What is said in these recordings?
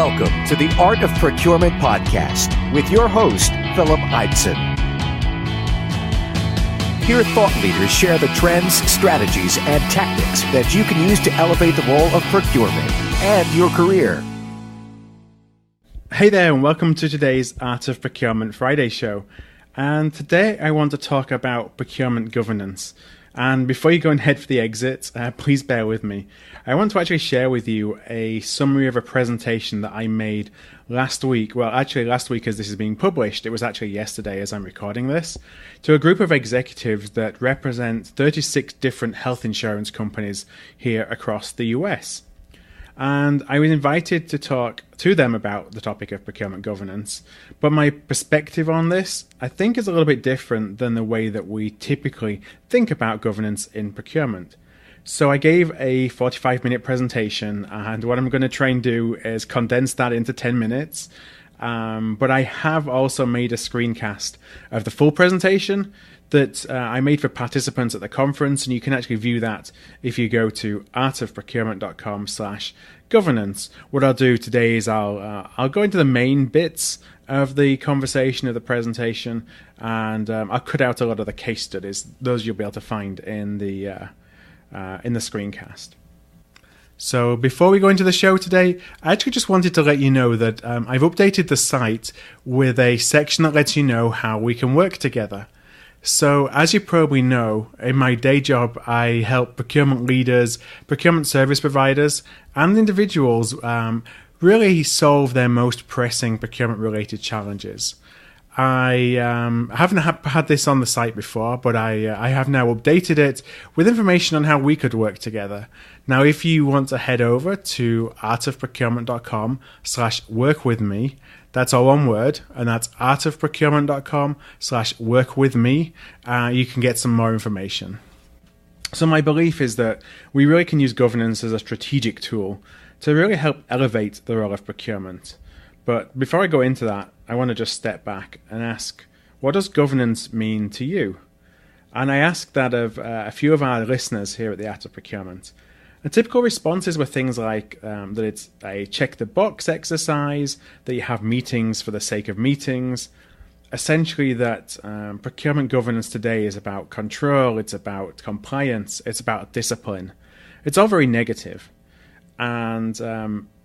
Welcome to the Art of Procurement podcast with your host, Philip Eidson. Here, thought leaders share the trends, strategies, and tactics that you can use to elevate the role of procurement and your career. Hey there, and welcome to today's Art of Procurement Friday show. And today I want to talk about procurement governance. And before you go and head for the exit, please bear with me. I want to actually share with you a summary of a presentation that I made last week. Well, actually last week as this is being published, it was actually yesterday as I'm recording this, to a group of executives that represent 36 different health insurance companies here across the US. And I was invited to talk to them about the topic of procurement governance. But my perspective on this, I think, is a little bit different than the way that we typically think about governance in procurement. So I gave a 45-minute presentation, and what I'm going to try and do is condense that into 10 minutes. But I have also made a screencast of the full presentation that I made for participants at the conference, and you can actually view that if you go to artofprocurement.com/governance. What I'll do today is I'll go into the main bits of the conversation of the presentation, and I'll cut out a lot of the case studies. Those you'll be able to find in the screencast. So before we go into the show today, I actually just wanted to let you know that I've updated the site with a section that lets you know how we can work together. So as you probably know, in my day job, I help procurement leaders, procurement service providers, and individuals really solve their most pressing procurement-related challenges. I haven't had this on the site before, but I have now updated it with information on how we could work together. Now, if you want to head over to artofprocurement.com/workwithme, that's all one word, and that's artofprocurement.com/workwithme. You can get some more information. So my belief is that we really can use governance as a strategic tool to really help elevate the role of procurement. But before I go into that, I want to just step back and ask, what does governance mean to you? And I asked that of a few of our listeners here at the Art of Procurement. And typical responses were things like that it's a check-the-box exercise, that you have meetings for the sake of meetings, essentially that procurement governance today is about control, it's about compliance, it's about discipline. It's all very negative. And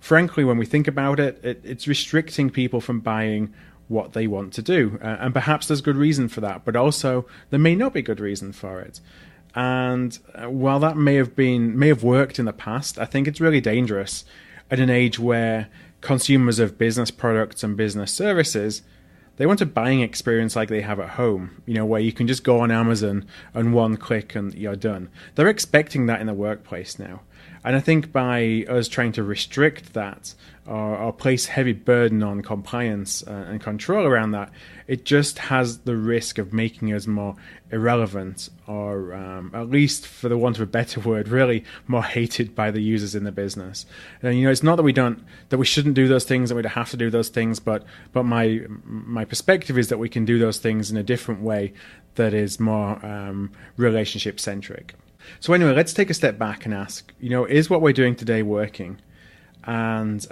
frankly, when we think about it, it's restricting people from buying what they want to do. And perhaps there's good reason for that, but also there may not be good reason for it. And while that may have worked in the past, I think it's really dangerous at an age where consumers of business products and business services, they want a buying experience like they have at home, where you can just go on Amazon and one click and you're done. They're expecting that in the workplace now. And I think by us trying to restrict that or place heavy burden on compliance and control around that, it just has the risk of making us more irrelevant or at least, for the want of a better word, really more hated by the users in the business. And, it's not that we shouldn't do those things, that we don't have to do those things, but my perspective is that we can do those things in a different way that is more relationship-centric. So anyway, let's take a step back and ask, is what we're doing today working? And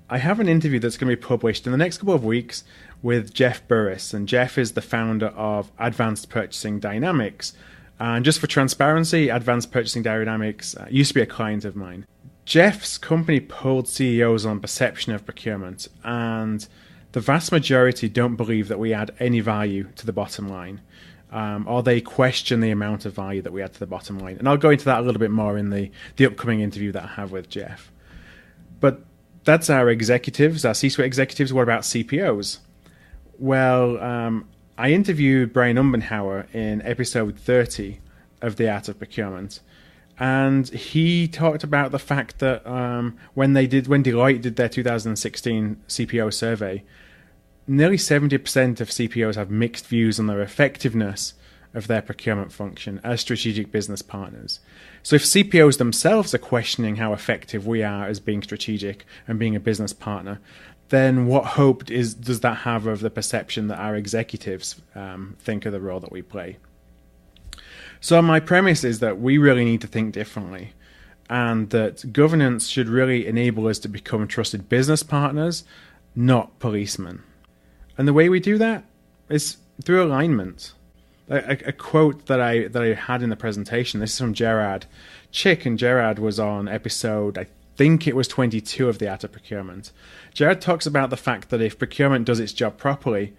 I have an interview that's going to be published in the next couple of weeks with Jeff Burris. And Jeff is the founder of Advanced Purchasing Dynamics. And just for transparency, Advanced Purchasing Dynamics used to be a client of mine. Jeff's company polled CEOs on perception of procurement, and the vast majority don't believe that we add any value to the bottom line. Or they question the amount of value that we add to the bottom line. And I'll go into that a little bit more in the upcoming interview that I have with Jeff. But that's our executives, our C-suite executives. What about CPOs? Well, I interviewed Brian Umbenhauer in episode 30 of The Art of Procurement. And he talked about the fact that when Deloitte did their 2016 CPO survey, nearly 70% of CPOs have mixed views on their effectiveness of their procurement function as strategic business partners. So if CPOs themselves are questioning how effective we are as being strategic and being a business partner, then what hope does that have of the perception that our executives think of the role that we play? So my premise is that we really need to think differently. and that governance should really enable us to become trusted business partners, not policemen. And the way we do that is through alignment. A quote that I had in the presentation, this is from Gerard Chick, and Gerard was on episode, I think it was 22 of The Art of Procurement. Gerard talks about the fact that if procurement does its job properly,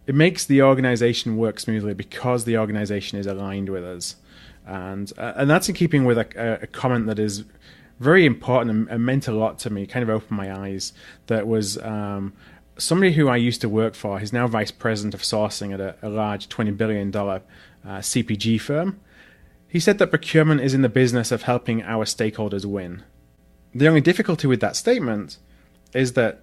it makes the organization work smoothly because the organization is aligned with us. And that's in keeping with a comment that is very important and meant a lot to me, kind of opened my eyes. That was somebody who I used to work for. He's now vice president of sourcing at a large $20 billion CPG firm. He said that procurement is in the business of helping our stakeholders win. The only difficulty with that statement is that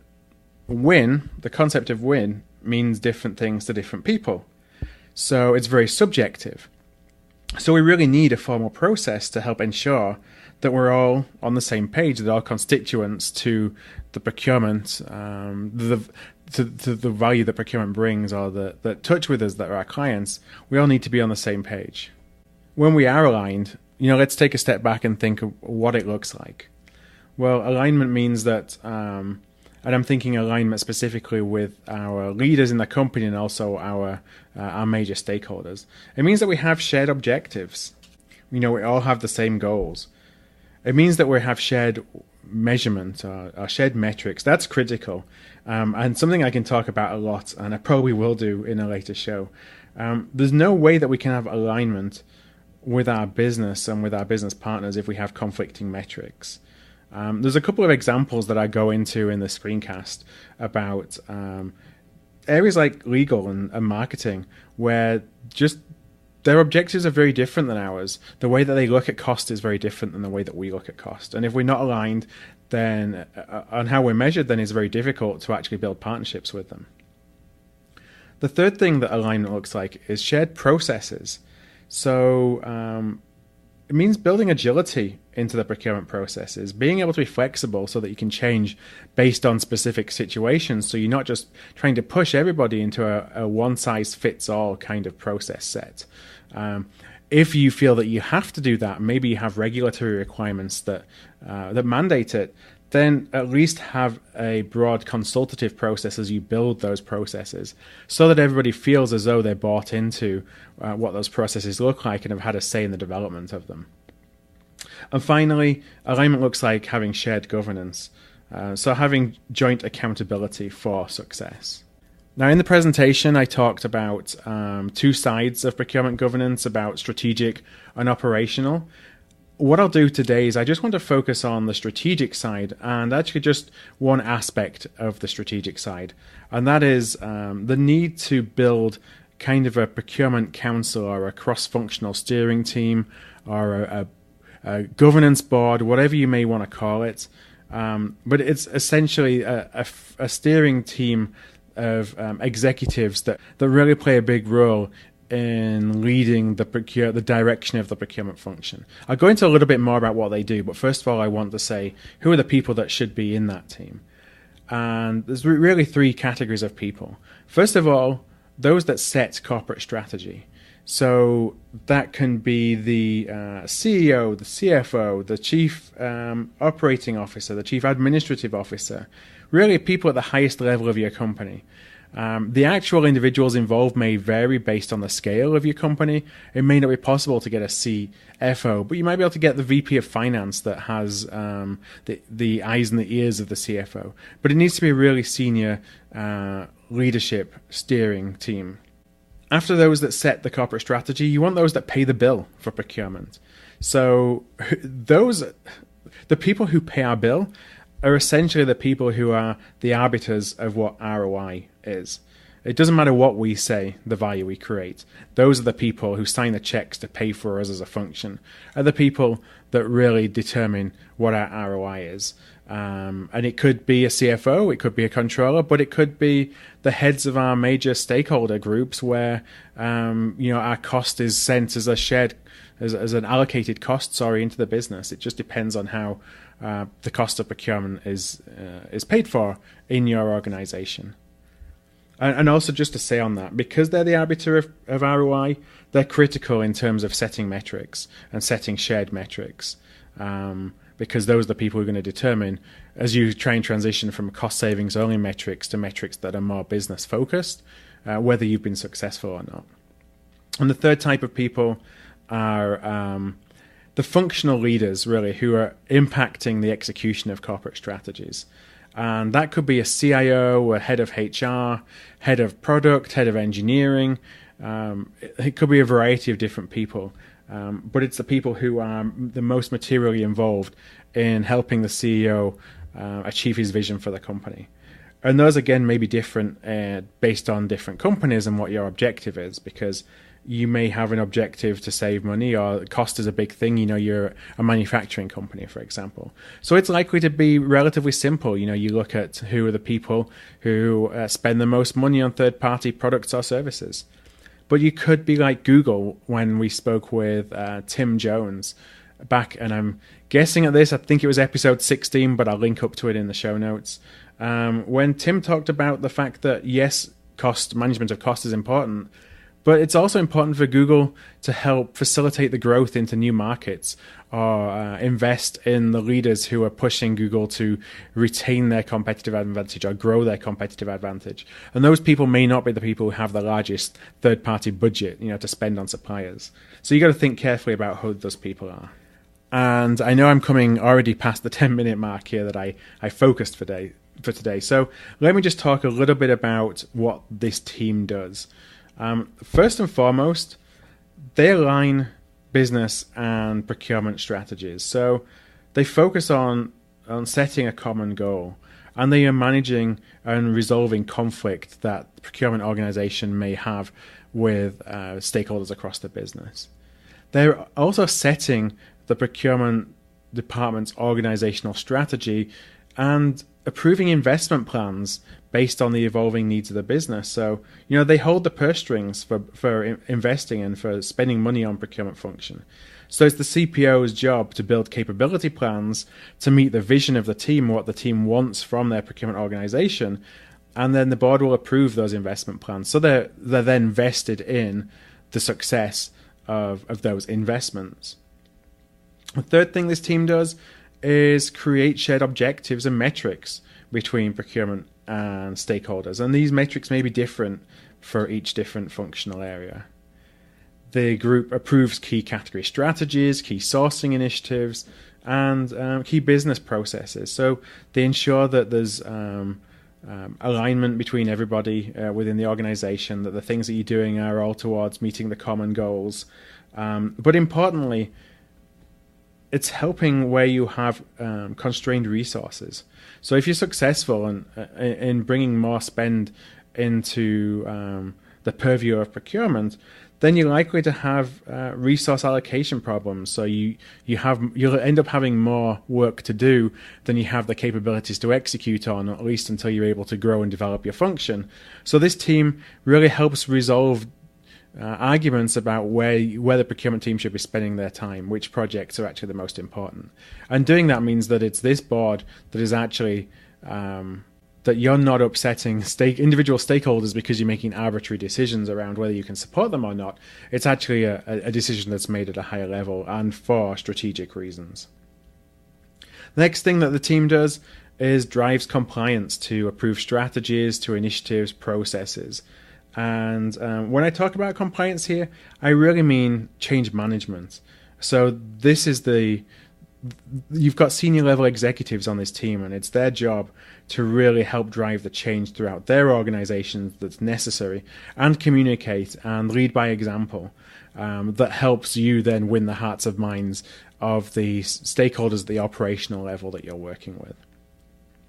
win, the concept of win, means different things to different people. So it's very subjective. So we really need a formal process to help ensure that we're all on the same page, that all constituents to the procurement, to the value that procurement brings, or that touch with us, that are our clients, we all need to be on the same page. When we are aligned, let's take a step back and think of what it looks like. Well, alignment means that, and I'm thinking alignment specifically with our leaders in the company and also our major stakeholders. It means that we have shared objectives. We all have the same goals. It means that we have shared measurement or shared metrics. That's critical, and something I can talk about a lot, and I probably will do in a later show. There's no way that we can have alignment with our business and with our business partners if we have conflicting metrics. There's a couple of examples that I go into in the screencast about areas like legal and marketing, where just their objectives are very different than ours. The way that they look at cost is very different than the way that we look at cost. And if we're not aligned then on how we're measured, then it's very difficult to actually build partnerships with them. The third thing that alignment looks like is shared processes. So it means building agility into the procurement processes, being able to be flexible so that you can change based on specific situations. So you're not just trying to push everybody into a one-size-fits-all kind of process set. If you feel that you have to do that, maybe you have regulatory requirements that mandate it, then at least have a broad consultative process as you build those processes so that everybody feels as though they're bought into what those processes look like and have had a say in the development of them. And finally, alignment looks like having shared governance, so having joint accountability for success. Now, in the presentation, I talked about two sides of procurement governance, about strategic and operational. What I'll do today is I just want to focus on the strategic side, and actually just one aspect of the strategic side, and that is the need to build kind of a procurement council or a cross-functional steering team or a governance board, whatever you may want to call it. But it's essentially a steering team of executives that really play a big role in leading the direction of the procurement function. I'll go into a little bit more about what they do, but first of all, I want to say who are the people that should be in that team. And there's really three categories of people. First of all, those that set corporate strategy. So that can be the CEO, the CFO, the chief operating officer, the chief administrative officer, really people at the highest level of your company. The actual individuals involved may vary based on the scale of your company. It may not be possible to get a CFO, but you might be able to get the VP of finance that has the eyes and the ears of the CFO. But it needs to be a really senior leadership steering team. After those that set the corporate strategy, you want those that pay the bill for procurement. So the people who pay our bill are essentially the people who are the arbiters of what ROI is. It doesn't matter what we say, the value we create. Those are the people who sign the checks to pay for us as a function, are the people that really determine what our ROI is. And it could be a CFO, it could be a controller, but it could be the heads of our major stakeholder groups where our cost is sent as a shared, as an allocated cost, into the business. It just depends on how the cost of procurement is paid for in your organization. And also just to say on that, because they're the arbiter of ROI, they're critical in terms of setting metrics and setting shared metrics. because those are the people who are going to determine, as you try and transition from cost savings only metrics to metrics that are more business focused, whether you've been successful or not. And the third type of people are the functional leaders, really, who are impacting the execution of corporate strategies. And that could be a CIO, a head of HR, head of product, head of engineering. It could be a variety of different people. But it's the people who are the most materially involved in helping the CEO achieve his vision for the company. And those, again, may be different based on different companies and what your objective is, because you may have an objective to save money, or cost is a big thing. You're a manufacturing company, for example. So it's likely to be relatively simple. You look at who are the people who spend the most money on third-party products or services. But you could be like Google when we spoke with Tim Jones back, and I'm guessing at this, I think it was episode 16, but I'll link up to it in the show notes. When Tim talked about the fact that, yes, management of cost is important, but it's also important for Google to help facilitate the growth into new markets, or invest in the leaders who are pushing Google to retain their competitive advantage or grow their competitive advantage. And those people may not be the people who have the largest third-party budget, to spend on suppliers. So you got to think carefully about who those people are. And I know I'm coming already past the 10-minute mark here that I focused for today. So let me just talk a little bit about what this team does. First and foremost, they align business and procurement strategies. So they focus on setting a common goal, and they are managing and resolving conflict that the procurement organization may have with stakeholders across the business. They're also setting the procurement department's organizational strategy and approving investment plans based on the evolving needs of the business. So, they hold the purse strings for investing and for spending money on procurement function. So it's the CPO's job to build capability plans to meet the vision of the team, what the team wants from their procurement organization, and then the board will approve those investment plans. So they're then vested in the success of those investments. The third thing this team does is create shared objectives and metrics between procurement and stakeholders. And these metrics may be different for each different functional area. The group approves key category strategies, key sourcing initiatives, and key business processes. So they ensure that there's alignment between everybody within the organization, that the things that you're doing are all towards meeting the common goals. But importantly, it's helping where you have constrained resources. So if you're successful in bringing more spend into the purview of procurement, then you're likely to have resource allocation problems. So you'll end up having more work to do than you have the capabilities to execute on, at least until you're able to grow and develop your function. So this team really helps resolve arguments about where the procurement team should be spending their time, which projects are actually the most important. And doing that means that it's this board that is actually that you're not upsetting individual stakeholders because you're making arbitrary decisions around whether you can support them or not. It's actually a decision that's made at a higher level and for strategic reasons. The next thing that the team does is drives compliance to approved strategies, to initiatives, processes. And when I talk about compliance here, I really mean change management. So this is you've got senior level executives on this team, and it's their job to really help drive the change throughout their organizations that's necessary, and communicate and lead by example that helps you then win the hearts and minds of the stakeholders at the operational level that you're working with.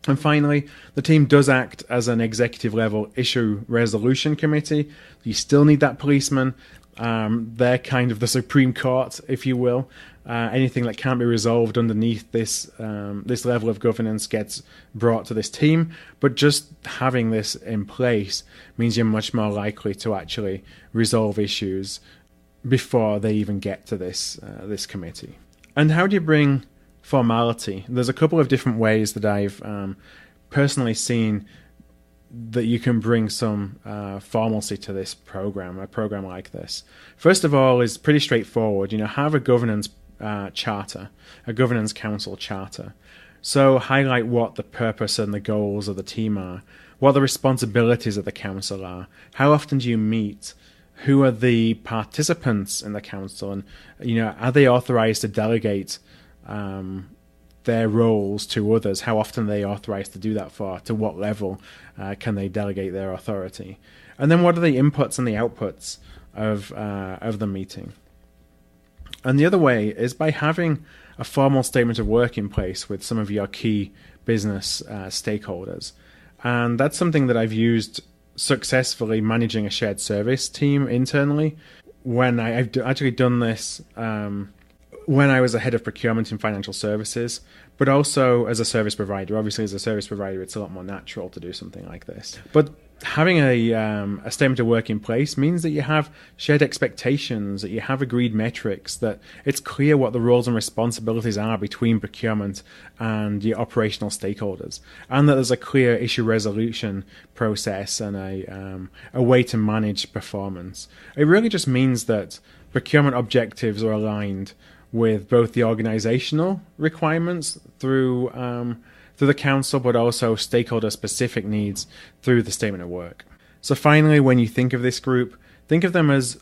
And finally, the team does act as an executive level issue resolution committee. You still need that policeman. They're kind of the Supreme Court, if you will. Anything that can't be resolved underneath this level of governance gets brought to this team. But just having this in place means you're much more likely to actually resolve issues before they even get to this committee. And how do you bring formality? There's a couple of different ways that I've personally seen that you can bring some formalcy to this program, a program like this. First of all, is pretty straightforward. Have a governance charter, a governance council charter. So highlight what the purpose and the goals of the team are, what the responsibilities of the council are, how often do you meet, who are the participants in the council, and are they authorized to delegate their roles to others? How often are they authorized to do that for? To what level can they delegate their authority? And then what are the inputs and the outputs of the meeting? And the other way is by having a formal statement of work in place with some of your key business stakeholders. And that's something that I've used successfully managing a shared service team internally. When I've actually done this when I was a head of procurement in financial services, but also as a service provider. Obviously, as a service provider, it's a lot more natural to do something like this. But having a statement of work in place means that you have shared expectations, that you have agreed metrics, that it's clear what the roles and responsibilities are between procurement and your operational stakeholders, and that there's a clear issue resolution process and a way to manage performance. It really just means that procurement objectives are aligned with both the organizational requirements through the council, but also stakeholder-specific needs through the statement of work. So finally, when you think of this group, think of them as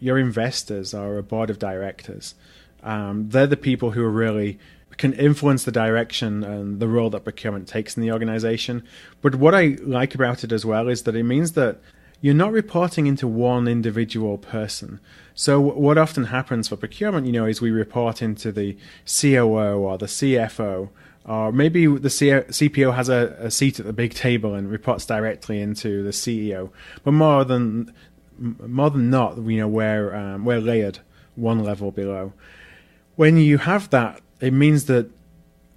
your investors or a board of directors. They're the people who really can influence the direction and the role that procurement takes in the organization. But what I like about it as well is that it means that you're not reporting into one individual person. So what often happens for procurement, is we report into the COO or the CFO, or maybe the CPO has a seat at the big table and reports directly into the CEO. But more than not, we're layered one level below. When you have that, it means that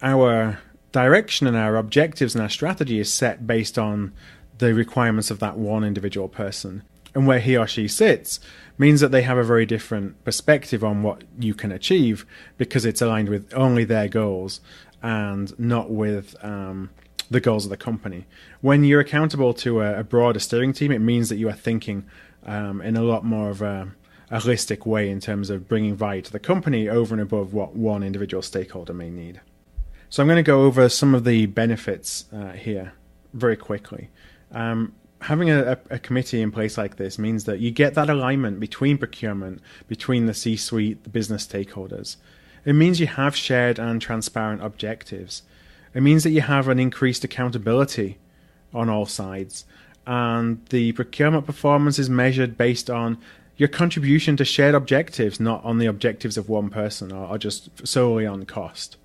our direction and our objectives and our strategy is set based on the requirements of that one individual person. And where he or she sits means that they have a very different perspective on what you can achieve, because it's aligned with only their goals and not with the goals of the company. When you're accountable to a broader steering team, it means that you are thinking in a lot more of a holistic way in terms of bringing value to the company over and above what one individual stakeholder may need. So I'm going to go over some of the benefits here very quickly. Having a committee in place like this means that you get that alignment between procurement, between the C-suite, the business stakeholders. It means you have shared and transparent objectives. It means that you have an increased accountability on all sides. And the procurement performance is measured based on your contribution to shared objectives, not on the objectives of one person or just solely on cost.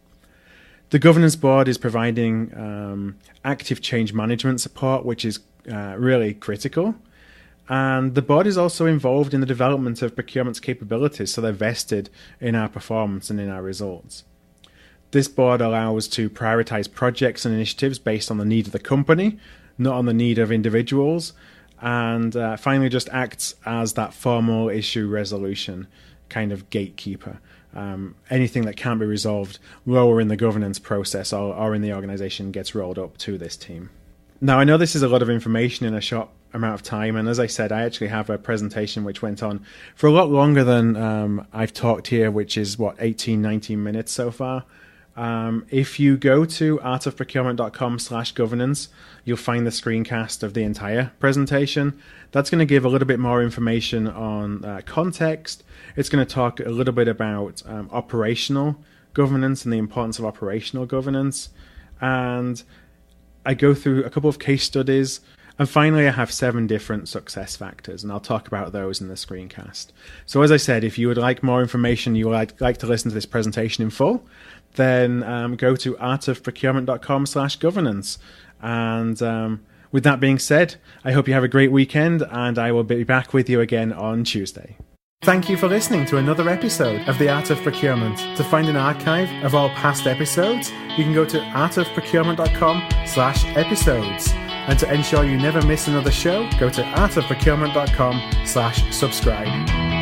The governance board is providing active change management support, which is really critical. And the board is also involved in the development of procurement's capabilities, so they're vested in our performance and in our results. This board allows to prioritize projects and initiatives based on the need of the company, not on the need of individuals, and finally just acts as that formal issue resolution kind of gatekeeper. Anything that can't be resolved lower in the governance process or in the organization gets rolled up to this team. Now, I know this is a lot of information in a short amount of time, and as I said, I actually have a presentation which went on for a lot longer than I've talked here, which is 18, 19 minutes so far. If you go to artofprocurement.com/governance, you'll find the screencast of the entire presentation. That's going to give a little bit more information on context. It's going to talk a little bit about operational governance and the importance of operational governance. And I go through a couple of case studies. And finally, I have 7 different success factors, and I'll talk about those in the screencast. So as I said, if you would like more information, you would like to listen to this presentation in full, then go to artofprocurement.com/governance. And with that being said, I hope you have a great weekend, and I will be back with you again on Tuesday. Thank you for listening to another episode of The Art of Procurement. To find an archive of all past episodes, you can go to artofprocurement.com/episodes. And to ensure you never miss another show, go to artofprocurement.com/subscribe.